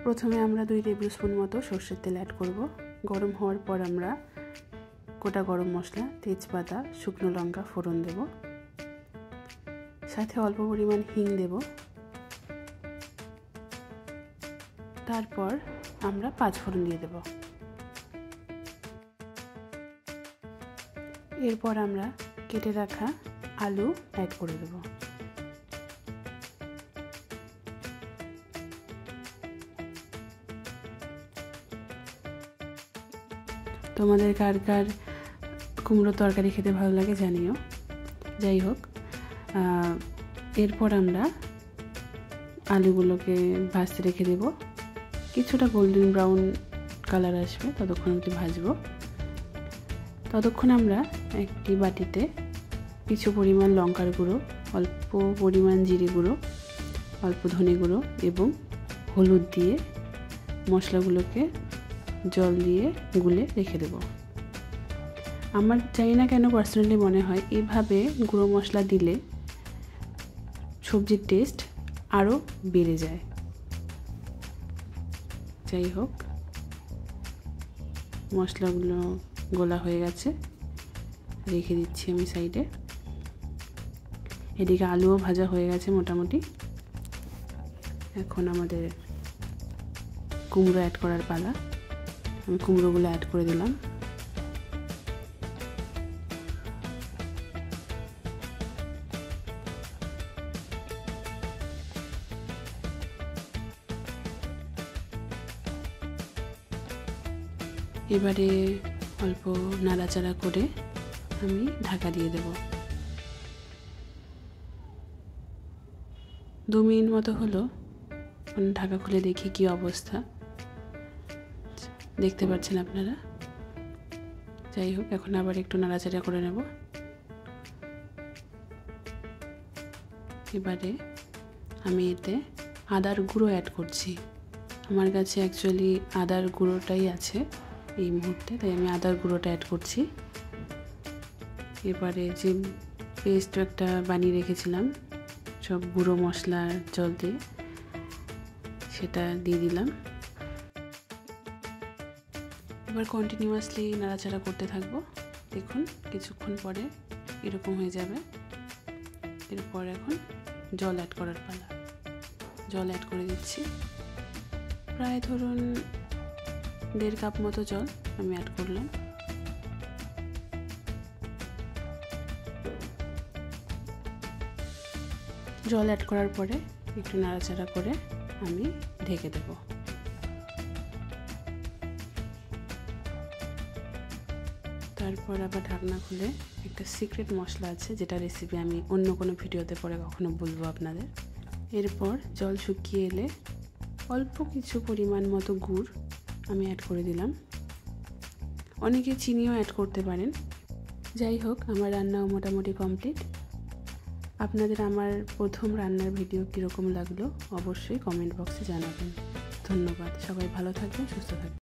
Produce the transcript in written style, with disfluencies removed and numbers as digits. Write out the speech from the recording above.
প্রথমে আমরা 2 table spoon মতো সরষের তেল অ্যাড করব। গরম হওয়ার পর আমরা গোটা গরম মশলা, তেজপাতা, শুকনো লঙ্কা ফোড়ন দেব, সাথে অল্প পরিমাণ হিং দেব। তারপর আমরা 5 ফোড়ন দিয়ে দেব। এরপর আমরা কেটে রাখা আলু অ্যাড করে দেব। তোমাদের কার কার কুমড়ো তরকারি খেতে ভালো লাগে জানিও। যাই হোক, এরপর আমরা আলুগুলোকে ভাজতে রেখে দেব। কিছুটা গোল্ডেন ব্রাউন কালার আসবে ততক্ষণ একটু ভাজবো। ততক্ষণ আমরা একটি বাটিতে কিছু পরিমাণ লঙ্কার গুঁড়ো, অল্প পরিমাণ জিরে গুঁড়ো, অল্প ধনে গুঁড়ো এবং হলুদ দিয়ে মশলাগুলোকে জল দিয়ে গুলে রেখে দেব। আমার জানি না কেন পার্সোনালি মনে হয় এইভাবে গুঁড়ো মশলা দিলে সবজির টেস্ট আরও বেড়ে যায়। যাই হোক, মশলাগুলো গোলা হয়ে গেছে, রেখে দিচ্ছি আমি সাইডে। এদিকে আলুও ভাজা হয়ে গেছে মোটামুটি। এখন আমাদের কুমড়ো অ্যাড করার পালা। আমি কুমড়োগুলো অ্যাড করে দিলাম। এবারে অল্প নাড়াচাড়া করে আমি ঢাকা দিয়ে দেব। 2 মিনিট মতো হলো, ঢাকা খুলে দেখি কি অবস্থা। দেখতে পাচ্ছেন আপনারা। যাই হোক, এখন আবার একটু নাড়াচাড়া করে নেব। এবারে আমি এতে আদার গুঁড়ো অ্যাড করছি। আমার কাছে অ্যাকচুয়ালি আদার গুঁড়োটাই আছে এই মুহূর্তে, তাই আমি আদার গুঁড়োটা অ্যাড করছি। এবারে যে পেস্ট একটা বানিয়ে রেখেছিলাম সব গুঁড়ো মশলার জল দিয়ে, সেটা দিয়ে দিলাম। এবার কন্টিনিউয়াসলি নাড়াচাড়া করতে থাকবো। দেখুন কিছুক্ষণ পরে এরকম হয়ে যাবে। এরপর এখন জল অ্যাড করার পালা। জল অ্যাড করে দিচ্ছি। প্রায় ধরুন 1.5 কাপ মতো জল আমি অ্যাড করলাম। জল অ্যাড করার পরে একটু নাড়াচাড়া করে আমি ঢেকে দেব। তারপর আবার ঢাকনা খুলে একটা সিক্রেট মশলা আছে, যেটা রেসিপি আমি অন্য কোনো ভিডিওতে পরে কখনো বলবো আপনাদের। এরপর জল শুকিয়ে এলে অল্প কিছু পরিমাণ মতো গুড় আমি অ্যাড করে দিলাম। অনেকে চিনিও অ্যাড করতে পারেন। যাই হোক, আমার রান্নাও মোটামুটি কমপ্লিট। আপনাদের আমার প্রথম রান্নার ভিডিও কীরকম লাগলো অবশ্যই কমেন্ট বক্সে জানাবেন। ধন্যবাদ। সবাই ভালো থাকবেন, সুস্থ থাকবেন।